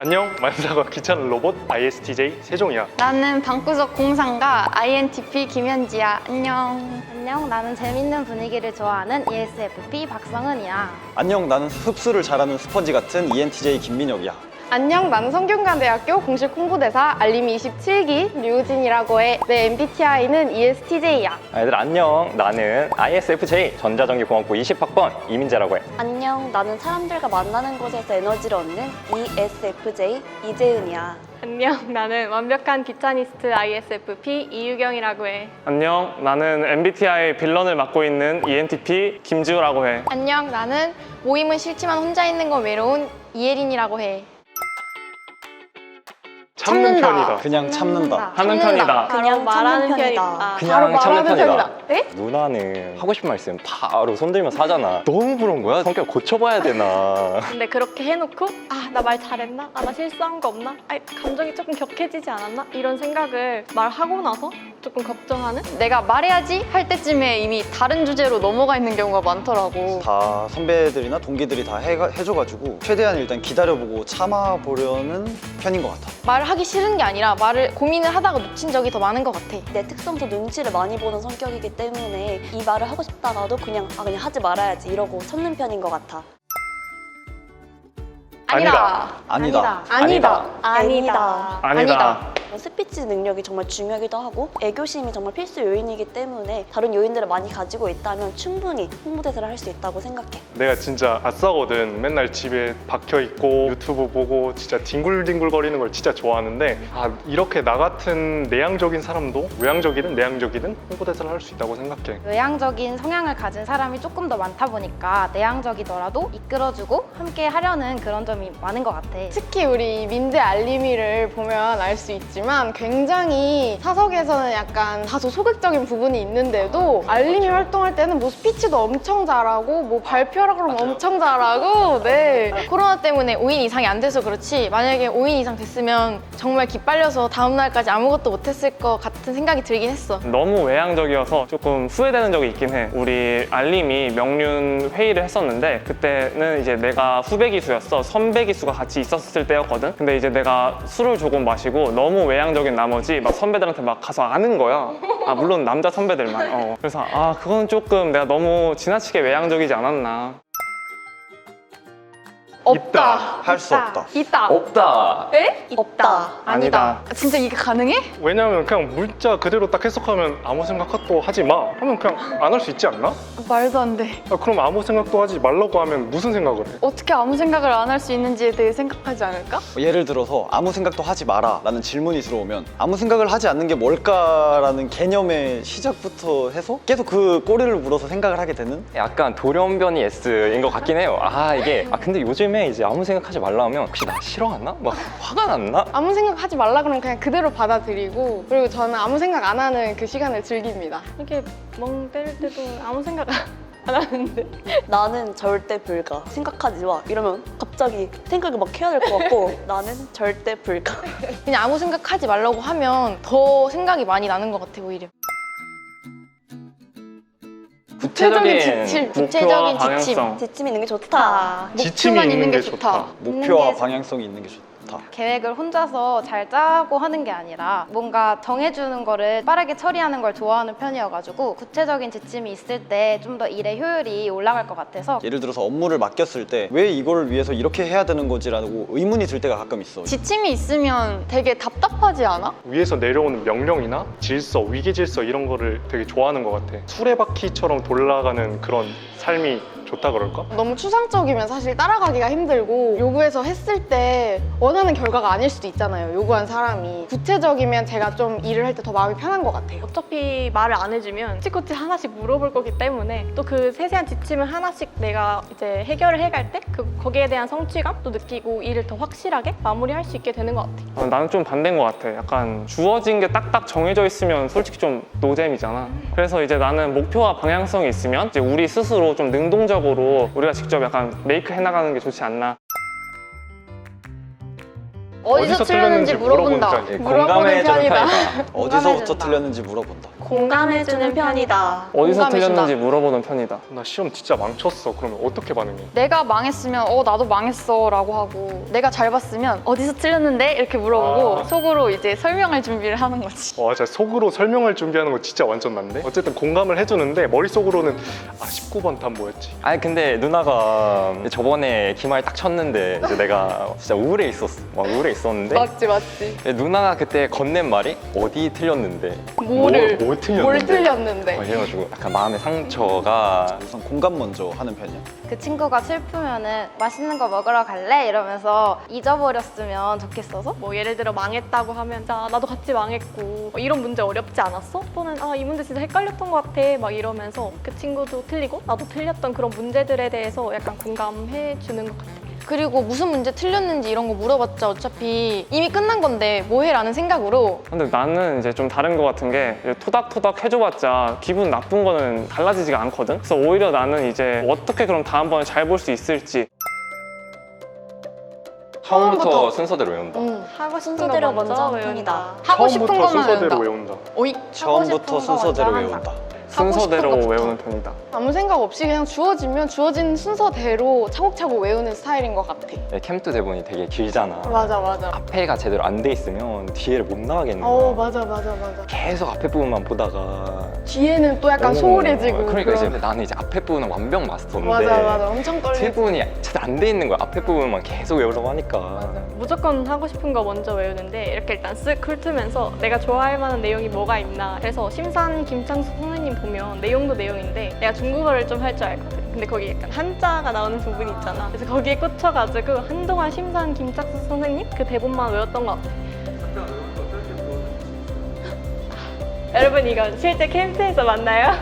안녕, 만사가 귀찮은 로봇 ISTJ 세종이야. 나는 방구석 공상가 INTP 김현지야. 안녕. 안녕, 나는 재밌는 분위기를 좋아하는 ESFP 박성은이야. 안녕, 나는 흡수를 잘하는 스펀지 같은 ENTJ 김민혁이야. 안녕, 나는 성균관대학교 공식 홍보대사 알림이 27기 류진이라고 해. 내 MBTI는 ESTJ야. 얘들 안녕, 나는 ISFJ 전자전기공학부 20학번 이민재라고 해. 안녕, 나는 사람들과 만나는 곳에서 에너지를 얻는 ESFJ 이재은이야. 안녕, 나는 완벽한 귀차니스트 ISFP 이유경이라고 해. 안녕, 나는 MBTI 빌런을 맡고 있는 ENTP 김지우라고 해. 안녕. 나는 모임은 싫지만 혼자 있는 건 외로운 이예린이라고 해. 참는 편이다. 그냥 참는다. 하는 편이다. 그냥 말하는 편이다. 그냥 참는 편이다. 에? 누나는 하고 싶은 말 있으면 바로 손들면서 하잖아. 너무 그런 거야? 성격 고쳐봐야 되나? 근데 그렇게 해놓고 나 말 잘했나? 나 실수한 거 없나? 감정이 조금 격해지지 않았나? 이런 생각을 말하고 나서 조금 걱정하는? 내가 말해야지 할 때쯤에 이미 다른 주제로 넘어가 있는 경우가 많더라고. 다 선배들이나 동기들이 다 해줘가지고 최대한 일단 기다려보고 참아보려는 편인 것 같아. 말하기 싫은 게 아니라 말을 고민을 하다가 놓친 적이 더 많은 것 같아. 내 특성도 눈치를 많이 보는 성격이기 때문에 이 말을 하고 싶다가도 그냥 하지 말아야지 이러고 참는 편인 것 같아. 아니다. 아니다. 아니다. 스피치 능력이 정말 중요하기도 하고 애교심이 정말 필수 요인이기 때문에 다른 요인들을 많이 가지고 있다면 충분히 홍보대사를 할 수 있다고 생각해. 내가 진짜 아싸거든. 맨날 집에 박혀있고 유튜브 보고 진짜 뒹굴뒹굴거리는 걸 진짜 좋아하는데 이렇게 나 같은 내향적인 사람도 외향적이든 내향적이든 홍보대사를 할 수 있다고 생각해. 외향적인 성향을 가진 사람이 조금 더 많다 보니까 내향적이더라도 이끌어주고 함께 하려는 그런 점이 많은 것 같아. 특히 우리 민재 알림이를 보면 알 수 있지만 굉장히 사석에서는 약간 다소 소극적인 부분이 있는데도 알림이 활동할 때는 뭐 스피치도 엄청 잘하고 뭐 발표라 그러면 엄청 잘하고 네. 코로나 때문에 5인 이상이 안 돼서 그렇지 만약에 5인 이상 됐으면 정말 기빨려서 다음 날까지 아무것도 못했을 것 같은 생각이 들긴 했어. 너무 외향적이어서 조금 후회되는 적이 있긴 해. 우리 알림이 명륜 회의를 했었는데 그때는 이제 내가 후배 기수였어. 선배 기수가 같이 있었을 때였거든. 근데 이제 내가 술을 조금 마시고 너무 외향적인 나머지 막 선배들한테 막 가서 아는 거야. 물론 남자 선배들만. 그래서 그건 조금 내가 너무 지나치게 외향적이지 않았나. 없다. 할 수 없다. 있다. 없다. 없다. 아니다. 진짜 이게 가능해? 왜냐면 그냥 문자 그대로 딱 해석하면 아무 생각도 하지 마 하면 그냥 안 할 수 있지 않나? 말도 안 돼. 그럼 아무 생각도 하지 말라고 하면 무슨 생각을 해? 어떻게 아무 생각을 안 할 수 있는지에 대해 생각하지 않을까? 예를 들어서 아무 생각도 하지 마라 라는 질문이 들어오면 아무 생각을 하지 않는 게 뭘까라는 개념의 시작부터 해서 계속 그 꼬리를 물어서 생각을 하게 되는? 약간 돌연변이 S인 것 같긴 해요. 근데 요즘에 이제 아무 생각하지 말라 하면 혹시 나 싫어하나? 막 화가 났나? 아무 생각 하지 말라 그러면 그냥 그대로 받아들이고 그리고 저는 아무 생각 안 하는 그 시간을 즐깁니다. 이렇게 멍 때릴 때도 아무 생각 안 하는데 나는 절대 불가. 생각하지 마. 이러면 갑자기 생각이 막 해야 될 것 같고 나는 절대 불가. 그냥 아무 생각하지 말라고 하면 더 생각이 많이 나는 것 같아 오히려. 구체적인 지침. 목표와 구체적인 방향성. 지침 있는 게 좋다. 지침이 목표만 있는 게 좋다. 목표와 방향성이 있는 게 좋다. 계획을 혼자서 잘 짜고 하는 게 아니라 뭔가 정해주는 거를 빠르게 처리하는 걸 좋아하는 편이어가지고 구체적인 지침이 있을 때 좀 더 일의 효율이 올라갈 것 같아서 예를 들어서 업무를 맡겼을 때 왜 이걸 위해서 이렇게 해야 되는 거지라고 의문이 들 때가 가끔 있어. 지침이 있으면 되게 답답하지 않아? 위에서 내려오는 명령이나 질서, 위계 질서 이런 거를 되게 좋아하는 것 같아. 수레바퀴처럼 돌아가는 그런 삶이 좋다 그럴까? 너무 추상적이면 사실 따라가기가 힘들고 요구해서 했을 때 원하는 결과가 아닐 수도 있잖아요. 요구한 사람이. 구체적이면 제가 좀 일을 할 때 더 마음이 편한 것 같아요. 어차피 말을 안 해주면 코치코치 하나씩 물어볼 거기 때문에 또 그 세세한 지침을 하나씩 내가 이제 해결을 해갈 때 거기에 대한 성취감도 느끼고 일을 더 확실하게 마무리할 수 있게 되는 것 같아. 나는 좀 반대인 것 같아. 약간 주어진 게 딱딱 정해져 있으면 솔직히 좀 노잼이잖아. 그래서 이제 나는 목표와 방향성이 있으면 이제 우리 스스로 좀 능동적으로 우리가 직접 약간 메이크 해나가는 게 좋지 않나. 어디서 틀렸는지 물어본다. 공감해주는 편이다. 어디서부터 틀렸는지 물어본다. 공감해주는 편이다. 어디서 공감해준다. 틀렸는지 물어보는 편이다. 나 시험 진짜 망쳤어. 그러면 어떻게 반응해? 내가 망했으면 나도 망했어 라고 하고 내가 잘 봤으면 어디서 틀렸는데? 이렇게 물어보고 아. 속으로 이제 설명할 준비를 하는 거지. 와, 진짜 속으로 설명할 준비하는 거 진짜 완전 난데? 어쨌든 공감을 해주는데 머릿속으로는 19번 답 뭐였지? 아니 근데 누나가 저번에 기말 딱 쳤는데 이제 내가 진짜 우울해 있었어. 막 우울해 있었는데 맞지. 누나가 그때 건넨 말이 어디 틀렸는데 뭐를? 뭘 틀렸는데? 뭘 틀렸는데? 해가지고 약간 마음의 상처가 우선 공감 먼저 하는 편이야. 그 친구가 슬프면은 맛있는 거 먹으러 갈래? 이러면서 잊어버렸으면 좋겠어서 뭐 예를 들어 망했다고 하면 자 나도 같이 망했고 이런 문제 어렵지 않았어? 또는 이 문제 진짜 헷갈렸던 것 같아 막 이러면서 그 친구도 틀리고 나도 틀렸던 그런 문제들에 대해서 약간 공감해 주는 것 같아. 그리고 무슨 문제 틀렸는지 이런 거 물어봤자 어차피 이미 끝난 건데 뭐해라는 생각으로 근데 나는 이제 좀 다른 것 같은 게 토닥토닥 해줘봤자 기분 나쁜 거는 달라지지가 않거든. 그래서 오히려 나는 이제 어떻게 그럼 다음번에 잘 볼 수 있을지 처음부터 순서대로 외운다. 하고 싶은 거 순서대로 먼저 먼저 외운다. 편이다. 하고 싶은 처음부터 것만 순서대로 외운다. 외운다. 오이 처음부터 순서대로 먼저 외운다. 순서대로 것부터. 외우는 편이다. 아무 생각 없이 그냥 주어지면 주어진 순서대로 차곡차곡 외우는 스타일인 것 같아. 캠프 대본이 되게 길잖아. 맞아. 앞에가 제대로 안 돼 있으면 뒤에를 못 나가겠는 거야. 맞아. 계속 앞에 부분만 보다가 뒤에는 또 약간 소홀해지고. 그러니까 이제 그런- 나는 이제 앞에 부분은 완벽 마스터인데 맞아. 엄청 떨리고. 뒤에 부분이 제대로 안 돼 있는 거야. 앞에 부분만 계속 외우려고 하니까. 무조건 하고 싶은 거 먼저 외우는데 이렇게 일단 쓱 훑으면서 내가 좋아할 만한 내용이 뭐가 있나. 그래서 심산 김창수 선생님 보면 내용도 내용인데 내가 중국어를 좀 할 줄 알거든. 근데 거기 약간 한자가 나오는 부분이 있잖아. 그래서 거기에 꽂혀가지고 한동안 심산 김창수 선생님 그 대본만 외웠던 것 같아. 여러분 이거 실제 캠프에서 만나요?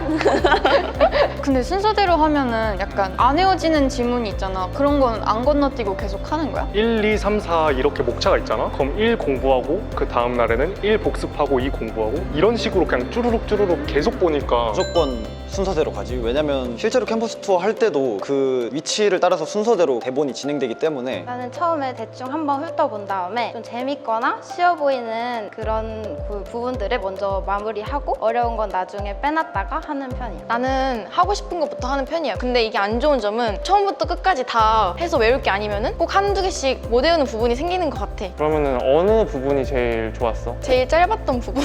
근데 순서대로 하면은 약간 안 외워지는 지문이 있잖아. 그런 건 안 건너뛰고 계속 하는 거야? 1, 2, 3, 4 이렇게 목차가 있잖아. 그럼 1 공부하고 그 다음 날에는 1 복습하고 2 공부하고 이런 식으로 그냥 쭈루룩 계속 보니까 무조건 순서대로 가지. 왜냐면 실제로 캠퍼스 투어 할 때도 그 위치를 따라서 순서대로 대본이 진행되기 때문에 나는 처음에 대충 한번 훑어본 다음에 좀 재밌거나 쉬워 보이는 그런 그 부분들을 먼저 마무리하고 어려운 건 나중에 빼놨다가 하는 편이야. 나는 하고 싶은 것부터 하는 편이야. 근데 이게 안 좋은 점은 처음부터 끝까지 다 해서 외울 게 아니면은 꼭 한두 개씩 못 외우는 부분이 생기는 것 같아. 그러면은 어느 부분이 제일 좋았어? 제일 짧았던 부분?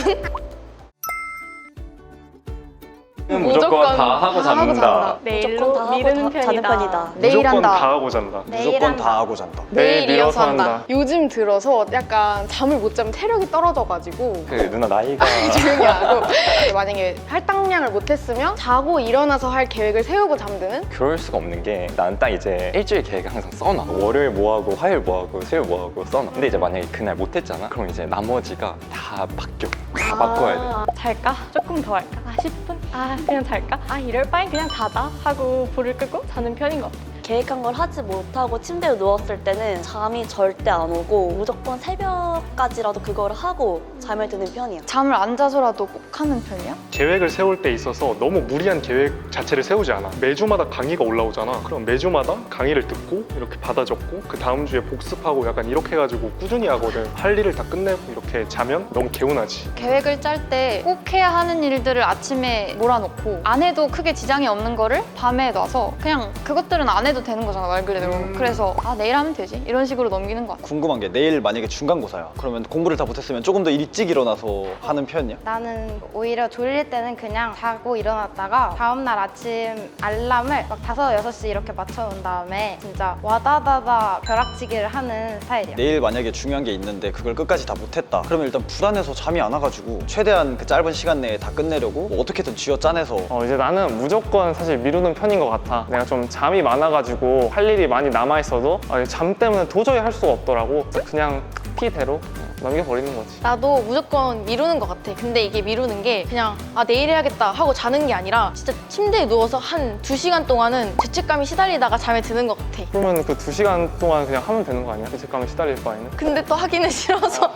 무조건 다 하고 잡는다. 내일로 무조건 다 하고 미루는 자는 편이다. 편이다. 내일 무조건 한다. 다 하고 잔다. 무조건 다 하고 잔다. 내일 이어서 한다. 요즘 들어서 약간 잠을 못 자면 체력이 떨어져가지고 그 누나 나이가 조용히 하고 만약에 할당량을 못했으면 자고 일어나서 할 계획을 세우고 잠드는? 그럴 수가 없는 게 난 딱 이제 일주일 계획을 항상 써놔. 월요일 뭐하고 화요일 뭐하고 수요일 뭐하고 써놔. 근데 이제 만약에 그날 못했잖아? 그럼 이제 나머지가 다 바뀌어. 다 바꿔야 돼. 잘까? 조금 더 할까? 10분? 그냥 잘까? 이럴 바엔 그냥 자자 하고 불을 끄고 자는 편인 것 같아. 계획한 걸 하지 못하고 침대에 누웠을 때는 잠이 절대 안 오고 무조건 새벽까지라도 그거를 하고 잠을 드는 편이야. 잠을 안 자서라도 꼭 하는 편이야? 계획을 세울 때 있어서 너무 무리한 계획 자체를 세우지 않아. 매주마다 강의가 올라오잖아. 그럼 매주마다 강의를 듣고 이렇게 받아 적고 그 다음 주에 복습하고 약간 이렇게 해가지고 꾸준히 하거든. 할 일을 다 끝내고 이렇게 자면 너무 개운하지. 계획을 짤 때 꼭 해야 하는 일들을 아침에 몰아놓고 안 해도 크게 지장이 없는 거를 밤에 놔서 그냥 그것들은 안 해도 되는 거잖아, 말 그대로. 그래서 내일 하면 되지 이런 식으로 넘기는 것 같아. 궁금한 게 내일 만약에 중간고사야. 그러면 공부를 다 못했으면 조금 더 일찍 일어나서 하는 편이야? 나는 오히려 졸릴 때는 그냥 자고 일어났다가 다음날 아침 알람을 막 5, 6시 이렇게 맞춰놓은 다음에 진짜 와다다다 벼락치기를 하는 스타일이야. 내일 만약에 중요한 게 있는데 그걸 끝까지 다 못했다. 그러면 일단 불안해서 잠이 안 와가지고 최대한 그 짧은 시간 내에 다 끝내려고 뭐 어떻게든 쥐어짜내서 이제 나는 무조건 사실 미루는 편인 것 같아. 내가 좀 잠이 많아가지고 할 일이 많이 남아있어도 잠 때문에 도저히 할 수가 없더라고. 그래서 그냥 피대로 넘겨버리는 거지. 나도 무조건 미루는 것 같아. 근데 이게 미루는 게 그냥 내일 해야겠다 하고 자는 게 아니라 진짜 침대에 누워서 한 2시간 동안은 죄책감이 시달리다가 잠에 드는 것 같아. 그러면 그 2시간 동안 그냥 하면 되는 거 아니야? 죄책감에 시달릴 바에는? 근데 또 하기는 싫어서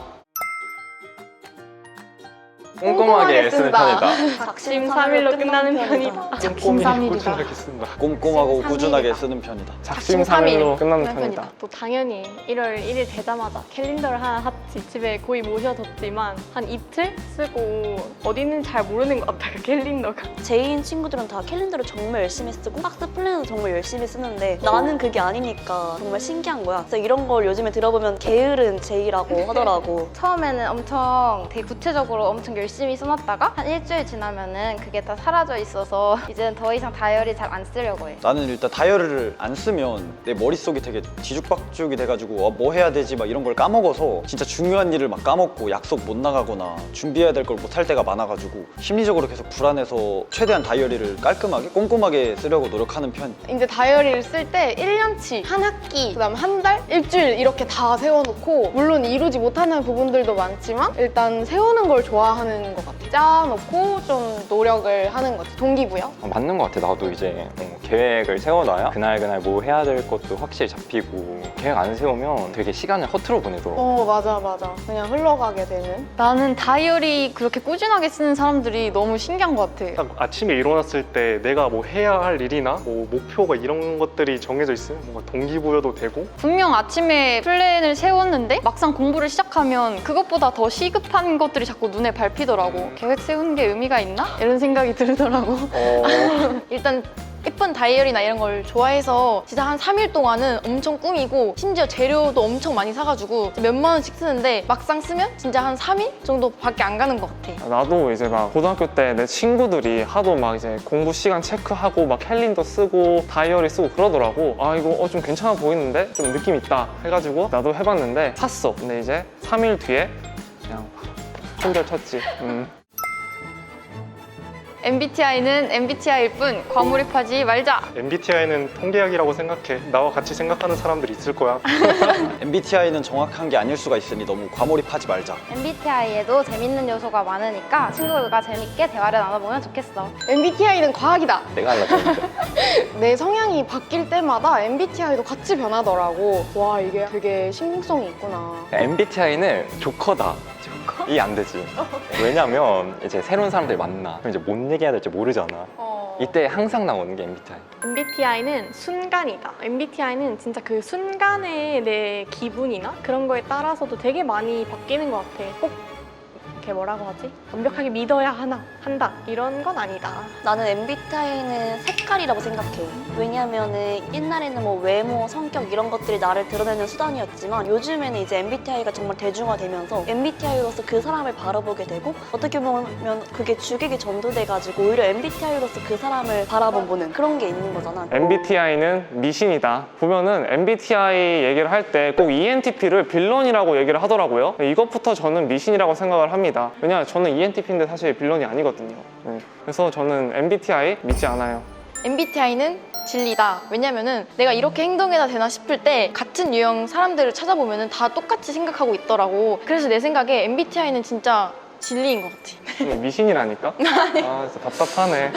꼼꼼하게 쓰는 쓴다. 편이다. 작심삼일로 끝나는 편이다. 꼼꼼히 삼일이다. 꾸준하게 쓴다. 꼼꼼하고 작심삼일이다. 꾸준하게 쓰는 편이다. 작심삼일로 끝나는 편이다. 또 당연히 1월 1일 되자마자 캘린더를 하나 샀지. 집에 거의 모셔뒀지만 한 이틀 쓰고 어디 있는지 잘 모르는 것 같아요, 캘린더가. 제이인 친구들은 다 캘린더를 정말 열심히 쓰고 박스 플래너도 정말 열심히 쓰는데 나는 그게 아니니까 정말 신기한 거야. 그래서 이런 걸 요즘에 들어보면 게으른 제이라고 하더라고. 처음에는 엄청 되게 구체적으로 엄청 열심히 써놨다가 한 일주일 지나면은 그게 다 사라져 있어서 이제는 더 이상 다이어리 잘 안 쓰려고 해. 나는 일단 다이어리를 안 쓰면 내 머릿속이 되게 뒤죽박죽이 돼가지고 뭐 해야 되지 막 이런 걸 까먹어서 진짜 중요한 일을 막 까먹고 약속 못 나가거나 준비해야 될 걸 못 할 때가 많아가지고 심리적으로 계속 불안해서 최대한 다이어리를 깔끔하게 꼼꼼하게 쓰려고 노력하는 편. 이제 다이어리를 쓸 때 1년치, 한 학기, 그다음 한 달, 일주일 이렇게 다 세워놓고 물론 이루지 못하는 부분들도 많지만 일단 세우는 걸 좋아하는 것 같아. 짜놓고 좀 노력을 하는 거지. 동기부여. 맞는 것 같아. 나도 이제 계획을 세워놔야 그날 뭐 해야 될 것도 확실히 잡히고 계획 안 세우면 되게 시간을 허투루 보내더라고. 맞아. 그냥 흘러가게 되는. 나는 다이어리 그렇게 꾸준하게 쓰는 사람들이 너무 신기한 것 같아. 딱 아침에 일어났을 때 내가 뭐 해야 할 일이나 뭐 목표가 이런 것들이 정해져 있으면 뭔가 동기부여도 되고 분명 아침에 플랜을 세웠는데 막상 공부를 시작하면 그것보다 더 시급한 것들이 자꾸 눈에 밟히더라고. 계획 세우는 게 의미가 있나? 이런 생각이 들더라고. 일단 예쁜 다이어리나 이런 걸 좋아해서 진짜 한 3일 동안은 엄청 꾸미고 심지어 재료도 엄청 많이 사가지고 몇만 원씩 쓰는데 막상 쓰면 진짜 한 3일 정도밖에 안 가는 것 같아. 나도 이제 막 고등학교 때 내 친구들이 하도 막 이제 공부 시간 체크하고 막 캘린더 쓰고 다이어리 쓰고 그러더라고. 아 이거 좀 괜찮아 보이는데 좀 느낌 있다 해가지고 나도 해봤는데 샀어. 근데 이제 3일 뒤에 그냥 손절 쳤지. MBTI는 MBTI일 뿐 과몰입하지 말자. MBTI는 통계학이라고 생각해. 나와 같이 생각하는 사람들이 있을 거야. MBTI는 정확한 게 아닐 수가 있으니 너무 과몰입하지 말자. MBTI에도 재밌는 요소가 많으니까 친구들과 재밌게 대화를 나눠보면 좋겠어. MBTI는 과학이다. 내가 하려고 했는데. 내 성향이 바뀔 때마다 MBTI도 같이 변하더라고. 와, 이게 되게 신빙성이 있구나. MBTI는 조커다. 이해 안 되지. 왜냐면 이제 새로운 사람들 만나. 그럼 이제 뭔 얘기해야 될지 모르잖아. 이때 항상 나오는 게 MBTI. MBTI는 순간이다. MBTI는 진짜 그 순간의 내 기분이나 그런 거에 따라서도 되게 많이 바뀌는 것 같아. 꼭 이렇게 뭐라고 하지? 완벽하게 믿어야 한다 이런 건 아니다. 나는 MBTI는 색깔이라고 생각해. 왜냐면은 옛날에는 뭐 외모, 성격 이런 것들이 나를 드러내는 수단이었지만 요즘에는 이제 MBTI가 정말 대중화되면서 MBTI로서 그 사람을 바라보게 되고 어떻게 보면 그게 주객이 전도돼가지고 오히려 MBTI로서 그 사람을 바라보는 그런 게 있는 거잖아. MBTI는 미신이다. 보면은 MBTI 얘기를 할 때 꼭 ENTP를 빌런이라고 얘기를 하더라고요. 이것부터 저는 미신이라고 생각을 합니다. 왜냐하면 저는 ENTP인데 사실 빌런이 아니거든요. 그래서 저는 MBTI 믿지 않아요. MBTI는 진리다. 왜냐면은 내가 이렇게 행동해도 되나 싶을 때 같은 유형 사람들을 찾아보면은 다 똑같이 생각하고 있더라고. 그래서 내 생각에 MBTI는 진짜 진리인 것 같아. 미신이라니까? 아 진짜 답답하네.